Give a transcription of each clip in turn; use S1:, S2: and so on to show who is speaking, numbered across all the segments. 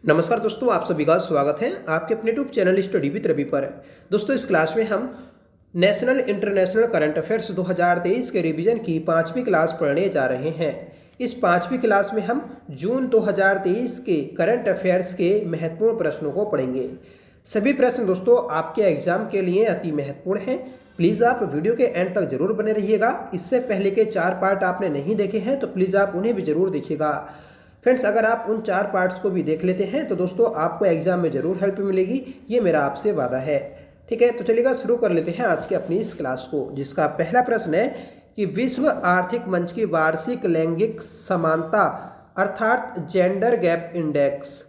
S1: नमस्कार दोस्तों, आप सभी का स्वागत है आपके अपने YouTube channel study with Ravi पर। दोस्तों, इस क्लास में हम नेशनल इंटरनेशनल करंट अफेयर्स 2023 के रिवीजन की 5वीं क्लास पढ़ने जा रहे हैं। इस 5वीं क्लास में हम जून 2023 के करंट अफेयर्स के महत्वपूर्ण प्रश्नों को पढ़ेंगे। सभी प्रश्न दोस्तों आपके एग्जाम के लिए अति महत्वपूर्ण हैं। प्लीज़ आप वीडियो के एंड तक जरूर बने रहिएगा। इससे पहले के 4 पार्ट आपने नहीं देखे हैं तो प्लीज़ आप उन्हें भी जरूर देखिएगा। फ्रेंड्स, अगर आप उन 4 पार्ट्स को भी देख लेते हैं तो दोस्तों आपको एग्जाम में ज़रूर हेल्प मिलेगी, ये मेरा आपसे वादा है। ठीक है, तो चलिएगा शुरू कर लेते हैं आज की अपनी इस क्लास को, जिसका पहला प्रश्न है कि विश्व आर्थिक मंच की वार्षिक लैंगिक समानता अर्थात जेंडर गैप इंडेक्स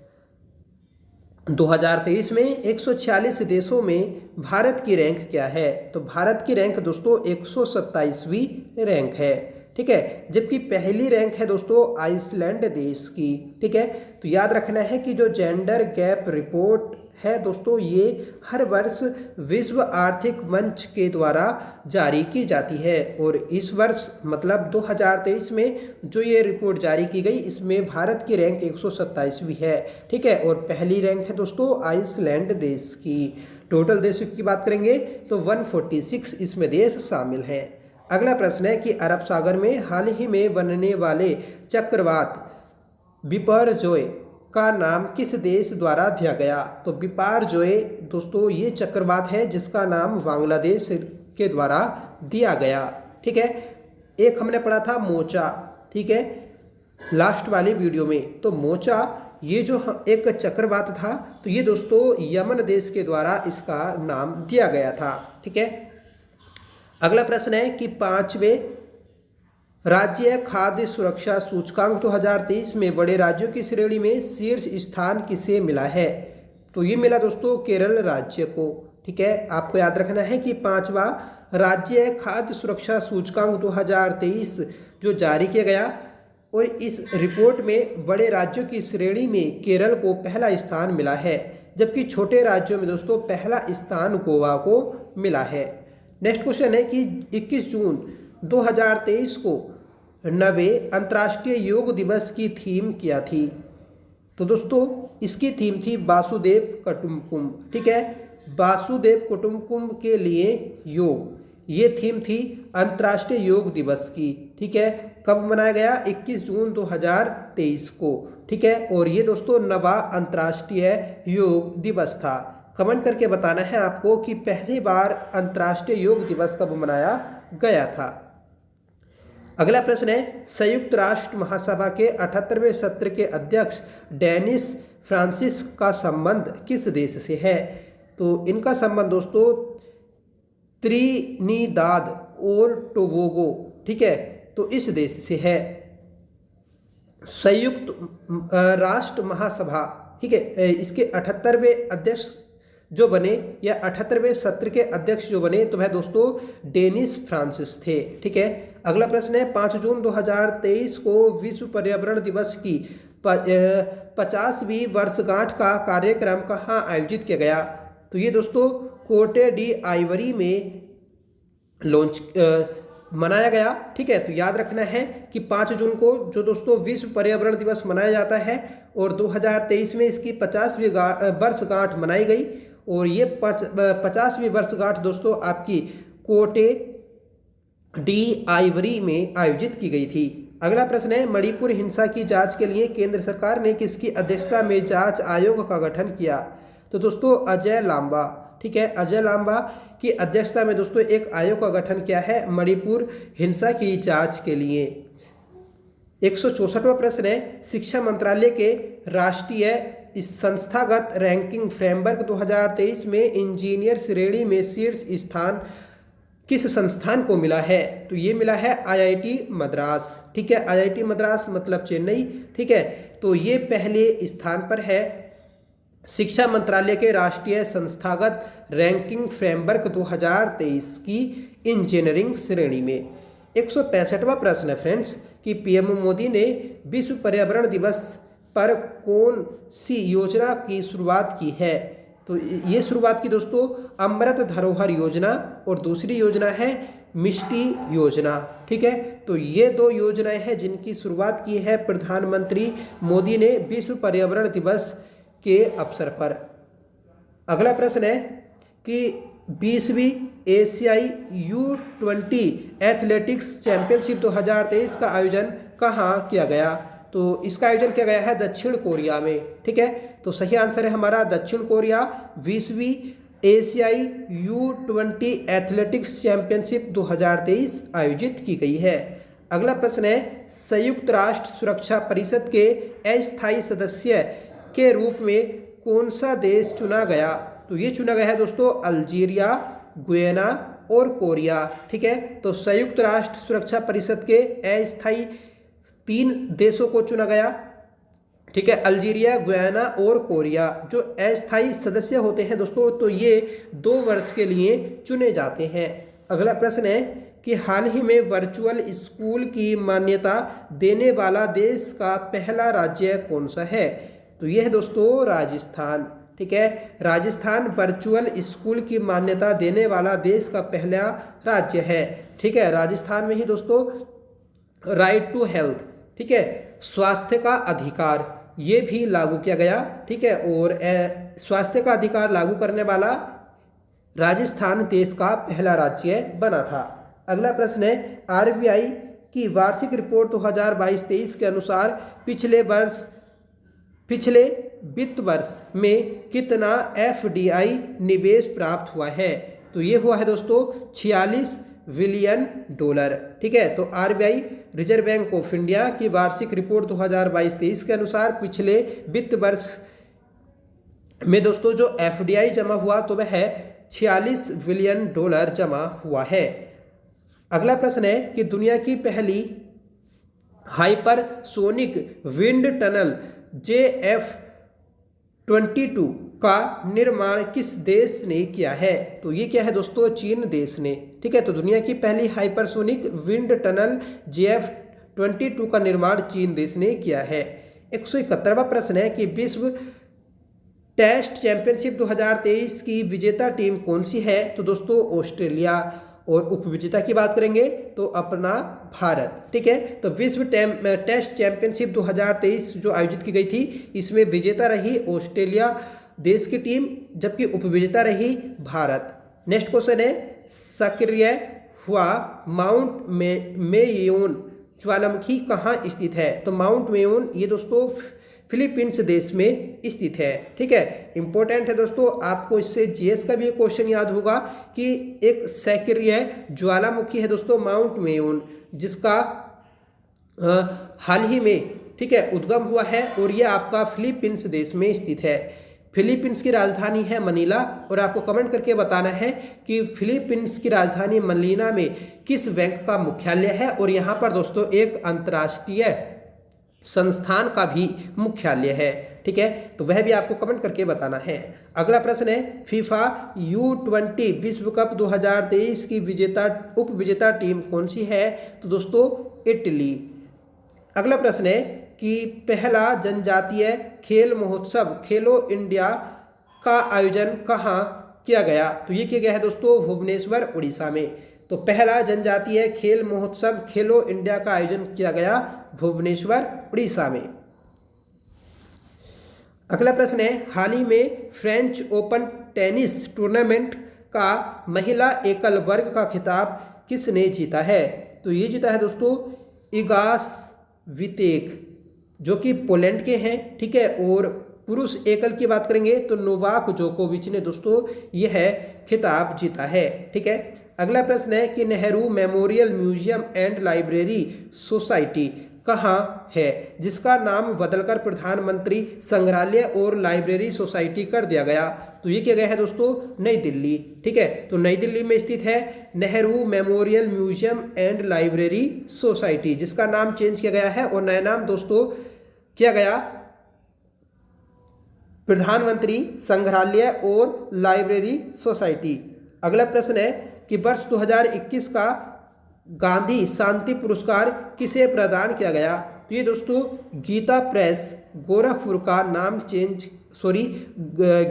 S1: 2023 में 146 देशों में भारत की रैंक क्या है। तो भारत की रैंक दोस्तों 127वीं रैंक है। ठीक है, जबकि पहली रैंक है दोस्तों आइसलैंड देश की। ठीक है, तो याद रखना है कि जो जेंडर गैप रिपोर्ट है दोस्तों, ये हर वर्ष विश्व आर्थिक मंच के द्वारा जारी की जाती है और इस वर्ष मतलब 2023 में जो ये रिपोर्ट जारी की गई, इसमें भारत की रैंक 127वीं है। ठीक है, और पहली रैंक है दोस्तों आइसलैंड देश की। टोटल देशों की बात करेंगे तो 146 इसमें देश शामिल हैं। अगला प्रश्न है कि अरब सागर में हाल ही में बनने वाले चक्रवात बिपरजोय का नाम किस देश द्वारा दिया गया। तो बिपरजोय दोस्तों ये चक्रवात है जिसका नाम बांग्लादेश के द्वारा दिया गया। ठीक है, एक हमने पढ़ा था मोचा, ठीक है, लास्ट वाली वीडियो में। तो मोचा ये जो एक चक्रवात था, तो ये दोस्तों यमन देश के द्वारा इसका नाम दिया गया था। ठीक है, अगला प्रश्न है कि 5वें राज्य खाद्य सुरक्षा सूचकांक 2023 में बड़े राज्यों की श्रेणी में शीर्ष स्थान किसे मिला है। तो ये मिला दोस्तों केरल राज्य को। ठीक है, आपको याद रखना है कि 5वां राज्य खाद्य सुरक्षा सूचकांक 2023 जो जारी किया गया और इस रिपोर्ट में बड़े राज्यों की श्रेणी में केरल को पहला स्थान मिला है, जबकि छोटे राज्यों में दोस्तों पहला स्थान गोवा को मिला है। नेक्स्ट क्वेश्चन है कि 21 जून 2023 को 9वें अंतर्राष्ट्रीय योग दिवस की थीम क्या थी। तो दोस्तों इसकी थीम थी वासुदेव कुटुंबकम। ठीक है, वासुदेव कुटुंबकम के लिए योग, ये थीम थी अंतर्राष्ट्रीय योग दिवस की। ठीक है, कब मनाया गया? 21 जून 2023 को। ठीक है, और ये दोस्तों 9वां अंतर्राष्ट्रीय योग दिवस था। कमेंट करके बताना है आपको कि पहली बार अंतर्राष्ट्रीय योग दिवस कब मनाया गया था। अगला प्रश्न है संयुक्त राष्ट्र महासभा के 78वें सत्र के अध्यक्ष डेनिस फ्रांसिस का संबंध किस देश से है। तो इनका संबंध दोस्तों त्रिनिदाद और टोबैगो, ठीक है, तो इस देश से है। संयुक्त राष्ट्र महासभा, ठीक है, इसके 78वें अध्यक्ष जो बने या 78वें सत्र के अध्यक्ष जो बने तो वह दोस्तों डेनिस फ्रांसिस थे। ठीक है, अगला प्रश्न है 5 जून 2023 को विश्व पर्यावरण दिवस की 50वीं वर्षगांठ का कार्यक्रम कहाँ आयोजित किया गया। तो ये दोस्तों कोटे डी आइवरी में लॉन्च मनाया गया। ठीक है, तो याद रखना है कि 5 जून को जो दोस्तों विश्व पर्यावरण दिवस मनाया जाता है और 2023 में इसकी 50वीं वर्षगांठ मनाई गई और ये 50वीं वर्षगांठ दोस्तों आपकी कोटे डी आइवरी में आयोजित की गई थी। अगला प्रश्न है मणिपुर हिंसा की जांच के लिए केंद्र सरकार ने किसकी अध्यक्षता में जांच आयोग का गठन किया। तो दोस्तों अजय लांबा, ठीक है, अजय लांबा की अध्यक्षता में दोस्तों एक आयोग का गठन किया है मणिपुर हिंसा की जांच के लिए। 164वां प्रश्न है शिक्षा मंत्रालय के राष्ट्रीय संस्थागत रैंकिंग फ्रेमवर्क 2023 में इंजीनियर श्रेणी में शीर्ष स्थान किस संस्थान को मिला है। तो ये मिला है IIT मद्रास। ठीक है, IIT मद्रास मतलब चेन्नई। ठीक है, तो ये पहले स्थान पर है शिक्षा मंत्रालय के राष्ट्रीय संस्थागत रैंकिंग फ्रेमवर्क 2023 की इंजीनियरिंग श्रेणी में। 165वां प्रश्न है फ्रेंड्स कि PM मोदी ने विश्व पर्यावरण दिवस पर कौन सी योजना की शुरुआत की है। तो ये शुरुआत की दोस्तों अमृत धरोहर योजना और दूसरी योजना है मिष्टी योजना। ठीक है, तो ये 2 योजनाएं हैं जिनकी शुरुआत की है प्रधानमंत्री मोदी ने विश्व पर्यावरण दिवस के अवसर पर। अगला प्रश्न है कि 20वीं एशियाई U20 एथलेटिक्स चैंपियनशिप 2023 का आयोजन कहाँ किया गया? तो इसका आयोजन किया गया है दक्षिण कोरिया में। ठीक है, तो सही आंसर है हमारा दक्षिण कोरिया। 20वीं एशियाई U20 एथलेटिक्स चैंपियनशिप 2023 आयोजित की गई है। अगला प्रश्न है संयुक्त राष्ट्र सुरक्षा परिषद के अस्थायी सदस्य के रूप में कौन सा देश चुना गया? तो ये चुना गया है दोस्तों अल्जीरिया, गुयाना और कोरिया। ठीक है, तो संयुक्त राष्ट्र सुरक्षा परिषद के अस्थायी 3 देशों को चुना गया। ठीक है, अल्जीरिया, गुयाना और कोरिया जो अस्थायी सदस्य होते हैं दोस्तों, तो ये 2 वर्ष के लिए चुने जाते हैं। अगला प्रश्न है कि हाल ही में वर्चुअल स्कूल की मान्यता देने वाला देश का पहला राज्य कौन सा है? तो यह है दोस्तों राजस्थान। ठीक है, राजस्थान वर्चुअल स्कूल की मान्यता देने वाला देश का पहला राज्य है। ठीक है, राजस्थान में ही दोस्तों राइट टू हेल्थ, ठीक है, स्वास्थ्य का अधिकार, ये भी लागू किया गया। ठीक है, और स्वास्थ्य का अधिकार लागू करने वाला राजस्थान देश का पहला राज्य बना था। अगला प्रश्न है आरबीआई की वार्षिक रिपोर्ट 2022-23 के अनुसार पिछले वित्त वर्ष में कितना एफडीआई निवेश प्राप्त हुआ है? तो ये हुआ है दोस्तों 46 बिलियन डॉलर। ठीक है, तो RBI reserve bank of India की वार्षिक रिपोर्ट 2022-23 के अनुसार पिछले वित्त वर्ष में दोस्तों जो एफडीआई जमा हुआ तो वह 46 बिलियन डॉलर जमा हुआ है। अगला प्रश्न है कि दुनिया की पहली हाइपरसोनिक विंड टनल JF-22 का निर्माण किस देश ने किया है? तो ये क्या है दोस्तों चीन देश ने। ठीक है, तो दुनिया की पहली हाइपरसोनिक विंड टनल JF-22 का निर्माण चीन देश ने किया है। 171वां प्रश्न है कि विश्व टेस्ट चैंपियनशिप 2023 की विजेता टीम कौन सी है? तो दोस्तों ऑस्ट्रेलिया। और उपविजेता की बात करेंगे तो अपना भारत। ठीक है, तो विश्व टेस्ट चैंपियनशिप 2023 जो आयोजित की गई थी इसमें विजेता रही ऑस्ट्रेलिया देश की टीम, जबकि उपविजेता रही भारत। नेक्स्ट क्वेश्चन है सक्रिय हुआ माउंट मेयोन ज्वालामुखी कहाँ स्थित है? तो माउंट मेयोन ये दोस्तों फिलीपींस देश में स्थित है। ठीक है, इंपॉर्टेंट है दोस्तों, आपको इससे जीएस का भी एक क्वेश्चन याद होगा कि एक सक्रिय ज्वालामुखी है दोस्तों माउंट मेयोन, जिसका हाल ही में ठीक है उद्गम हुआ है और यह आपका फिलीपींस देश में स्थित है। फिलीपींस की राजधानी है मनीला और आपको कमेंट करके बताना है कि फिलीपींस की राजधानी मनीला में किस बैंक का मुख्यालय है। और यहाँ पर दोस्तों एक अंतर्राष्ट्रीय संस्थान का भी मुख्यालय है। ठीक है, तो वह भी आपको कमेंट करके बताना है। अगला प्रश्न है फीफा U20 विश्व कप 2023 की उप विजेता टीम कौन सी है? तो दोस्तों इटली। अगला प्रश्न है कि पहला जनजातीय खेल महोत्सव खेलो इंडिया का आयोजन कहाँ किया गया? तो ये किया गया है दोस्तों भुवनेश्वर उड़ीसा में। तो पहला जनजातीय खेल महोत्सव खेलो इंडिया का आयोजन किया गया भुवनेश्वर उड़ीसा में। अगला प्रश्न है हाल ही में फ्रेंच ओपन टेनिस टूर्नामेंट का महिला एकल वर्ग का खिताब किसने जीता है? तो ये जीता है दोस्तों इगा स्वितेक जो कि पोलैंड के हैं। ठीक है, और पुरुष एकल की बात करेंगे तो नोवाक जोकोविच ने दोस्तों यह खिताब जीता है। ठीक है, अगला प्रश्न है कि Nehru memorial museum and library society कहाँ है, जिसका नाम बदलकर प्रधानमंत्री संग्रहालय और लाइब्रेरी सोसाइटी कर दिया गया? तो ये क्या गया है दोस्तों नई दिल्ली। ठीक है, तो नई दिल्ली में स्थित है Nehru memorial museum and library society, जिसका नाम चेंज किया गया है और नया नाम दोस्तों किया गया प्रधानमंत्री संग्रहालय और लाइब्रेरी सोसाइटी। अगला प्रश्न है कि वर्ष 2021 का गांधी शांति पुरस्कार किसे प्रदान किया गया? तो ये दोस्तों गीता प्रेस गोरखपुर का नाम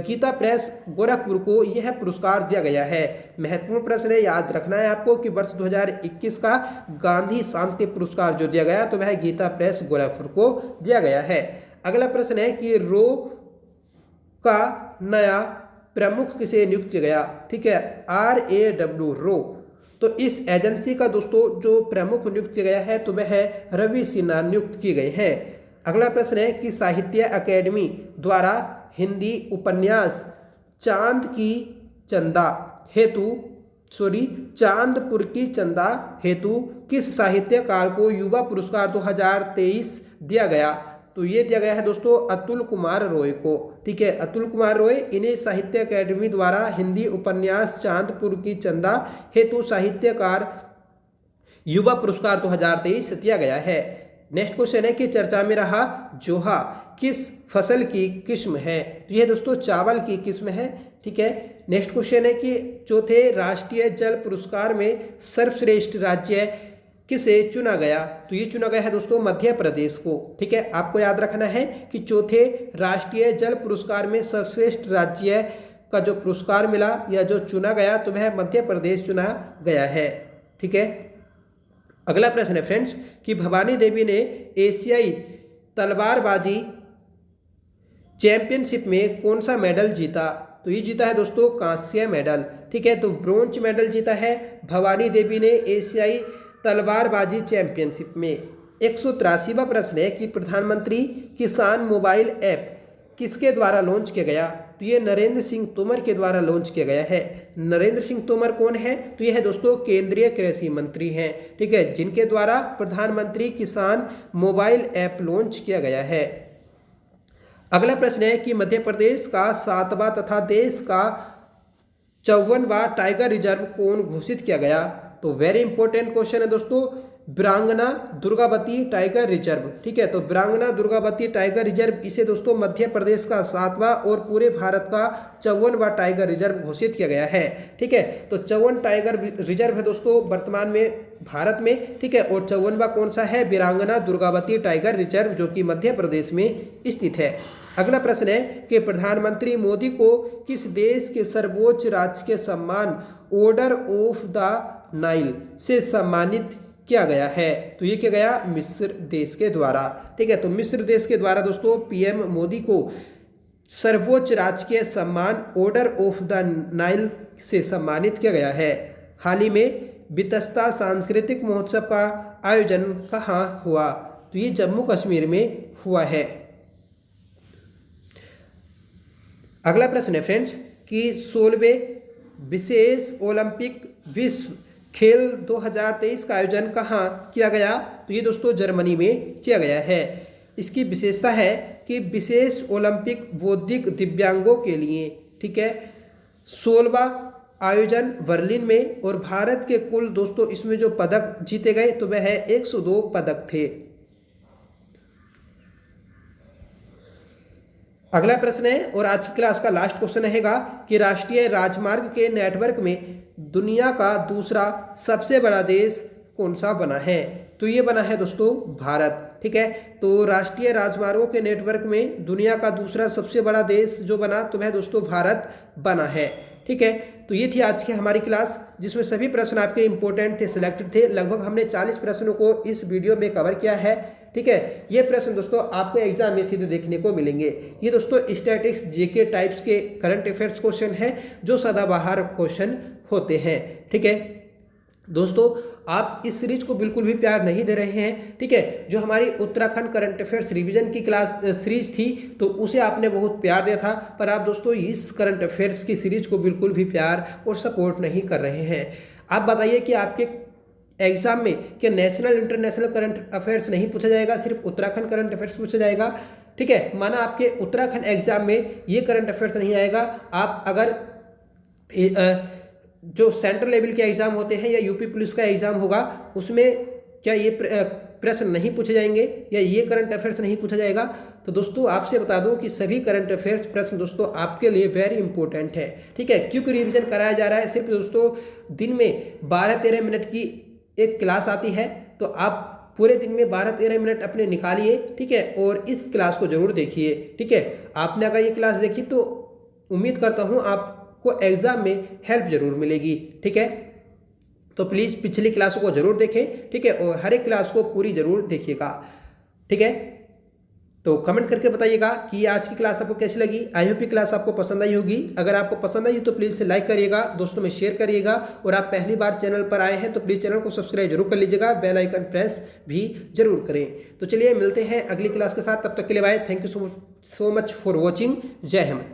S1: गीता प्रेस गोरखपुर को यह पुरस्कार दिया गया है। महत्वपूर्ण प्रश्न है, याद रखना है आपको कि वर्ष 2021 का गांधी शांति पुरस्कार जो दिया गया तो वह गीता प्रेस गोरखपुर को दिया गया है। अगला प्रश्न है कि का नया प्रमुख किसे नियुक्त किया गया? ठीक है, RAW रो। तो इस एजेंसी का दोस्तों जो प्रमुख नियुक्त किया गया है तो वह है रवि सिन्हा नियुक्त किए गए हैं। अगला प्रश्न है कि साहित्य अकेडमी द्वारा हिंदी उपन्यास चांदपुर की चंदा हेतु किस साहित्यकार को युवा पुरस्कार 2023 दिया गया? तो ये दिया गया है दोस्तों अतुल कुमार रॉय को। ठीक है, अतुल कुमार रॉय, इन्हें साहित्य अकेडमी द्वारा हिंदी उपन्यास चांदपुर की चंदा हेतु साहित्यकार युवा पुरस्कार 2023 दिया गया है। नेक्स्ट क्वेश्चन है कि चर्चा में रहा जोहा किस फसल की किस्म है? तो यह दोस्तों चावल की किस्म है। ठीक है, नेक्स्ट क्वेश्चन है कि चौथे राष्ट्रीय जल पुरस्कार में सर्वश्रेष्ठ राज्य किसे चुना गया? तो ये चुना गया है दोस्तों मध्य प्रदेश को। ठीक है, आपको याद रखना है कि चौथे राष्ट्रीय जल पुरस्कार में सर्वश्रेष्ठ राज्य का जो पुरस्कार मिला या जो चुना गया तो वह मध्य प्रदेश चुना गया है। ठीक है, अगला प्रश्न है फ्रेंड्स कि भवानी देवी ने एशियाई तलवारबाजी चैंपियनशिप में कौन सा मेडल जीता? तो ये जीता है दोस्तों कांस्य मेडल। ठीक है, तो ब्रोंज मेडल जीता है भवानी देवी ने एशियाई तलवारबाजी चैंपियनशिप में। 183वां प्रश्न है कि प्रधानमंत्री किसान मोबाइल ऐप किसके द्वारा लॉन्च किया गया? तो ये नरेंद्र सिंह तोमर के द्वारा लॉन्च किया गया है। नरेंद्र सिंह तोमर कौन है? तो यह है दोस्तों केंद्रीय कृषि मंत्री हैं। ठीक है, जिनके द्वारा प्रधानमंत्री किसान मोबाइल ऐप लॉन्च किया गया है। अगला प्रश्न है कि मध्य प्रदेश का 7वां तथा देश का 54वां टाइगर रिजर्व कौन घोषित किया गया? तो वेरी इंपॉर्टेंट क्वेश्चन है दोस्तों, ब्रांगना दुर्गावती टाइगर रिजर्व। ठीक है, तो ब्रांगना दुर्गावती टाइगर रिजर्व, इसे दोस्तों मध्य प्रदेश का 7वां और पूरे भारत का 54वां टाइगर रिजर्व घोषित किया गया है। ठीक है, तो 54 टाइगर रिजर्व है दोस्तों वर्तमान में भारत में। ठीक है, और 54वां कौन सा है? ब्रांगना दुर्गावती टाइगर रिजर्व, जो कि मध्य प्रदेश में स्थित है। अगला प्रश्न है कि प्रधानमंत्री मोदी को किस देश के सर्वोच्च राजकीय सम्मान ऑर्डर ऑफ द नाइल से सम्मानित किया गया है? तो ये किया गया मिस्र देश के द्वारा। ठीक है, तो मिस्र देश के द्वारा दोस्तों पीएम मोदी को सर्वोच्च राजकीय सम्मान ऑर्डर ऑफ द नाइल से सम्मानित किया गया है। हाल ही में बितस्ता सांस्कृतिक महोत्सव का आयोजन कहाँ हुआ? तो ये जम्मू कश्मीर में हुआ है। अगला प्रश्न है फ्रेंड्स कि 16वें विशेष ओलंपिक विश्व खेल 2023 का आयोजन कहाँ किया गया? तो ये दोस्तों जर्मनी में किया गया है। इसकी विशेषता है कि विशेष ओलंपिक बौद्धिक दिव्यांगों के लिए। ठीक है, 16वां आयोजन बर्लिन में, और भारत के कुल दोस्तों इसमें जो पदक जीते गए तो वह 102 पदक थे। अगला प्रश्न है और आज की क्लास का लास्ट क्वेश्चन रहेगा कि राष्ट्रीय राजमार्ग के नेटवर्क में दुनिया का दूसरा सबसे बड़ा देश कौन सा बना है? तो ये बना है दोस्तों भारत। ठीक है, तो राष्ट्रीय राजमार्गों के नेटवर्क में दुनिया का दूसरा सबसे बड़ा देश जो बना तो वह दोस्तों भारत बना है। ठीक है, तो ये थी आज की हमारी क्लास जिसमें सभी प्रश्न आपके इंपॉर्टेंट थे, सिलेक्टेड थे। लगभग हमने 40 प्रश्नों को इस वीडियो में कवर किया है। ठीक है, ये प्रश्न दोस्तों आपको एग्जाम में सीधे देखने को मिलेंगे। ये दोस्तों स्टैटिक्स जीके टाइप्स के करंट अफेयर्स क्वेश्चन है जो सदाबहार क्वेश्चन होते हैं। ठीक है दोस्तों, आप इस सीरीज को बिल्कुल भी प्यार नहीं दे रहे हैं। ठीक है, जो हमारी उत्तराखंड करंट अफेयर्स रिवीजन की क्लास सीरीज थी तो उसे आपने बहुत प्यार दिया था, पर आप दोस्तों इस करंट अफेयर्स की सीरीज को बिल्कुल भी प्यार और सपोर्ट नहीं कर रहे हैं। आप बताइए कि आपके एग्जाम में क्या नेशनल इंटरनेशनल करंट अफेयर्स नहीं पूछा जाएगा, सिर्फ उत्तराखंड करंट अफेयर्स पूछा जाएगा? ठीक है, माना आपके उत्तराखंड एग्जाम में ये करंट अफेयर्स नहीं आएगा, आप अगर जो सेंट्रल लेवल के एग्जाम होते हैं या यूपी पुलिस का एग्जाम होगा उसमें क्या ये प्रश्न नहीं पूछे जाएंगे या ये करंट अफेयर्स नहीं पूछा जाएगा? तो दोस्तों आपसे बता दूं कि सभी करंट अफेयर्स प्रश्न दोस्तों आपके लिए वेरी इंपॉर्टेंट है। ठीक है, क्योंकि रिवीजन कराया जा रहा है, सिर्फ दोस्तों दिन में 12-13 मिनट की एक क्लास आती है, तो आप पूरे दिन में 12-13 मिनट अपने निकालिए। ठीक है, और इस क्लास को जरूर देखिए। ठीक है, आपने अगर ये क्लास देखी तो उम्मीद करता हूँ आपको एग्जाम में हेल्प जरूर मिलेगी। ठीक है, तो प्लीज़ पिछली क्लासों को जरूर देखें। ठीक है, और हर एक क्लास को पूरी जरूर देखिएगा। ठीक है, तो कमेंट करके बताइएगा कि आज की क्लास आपको कैसी लगी। आई होप की क्लास आपको पसंद आई होगी। अगर आपको पसंद आई तो प्लीज़ लाइक करिएगा, दोस्तों में शेयर करिएगा, और आप पहली बार चैनल पर आए हैं तो प्लीज़ चैनल को सब्सक्राइब जरूर कर लीजिएगा, बेल आइकन प्रेस भी जरूर करें। तो चलिए मिलते हैं अगली क्लास के साथ, तब तक के लिए bye. Thank you so much for watching. जय हिंद।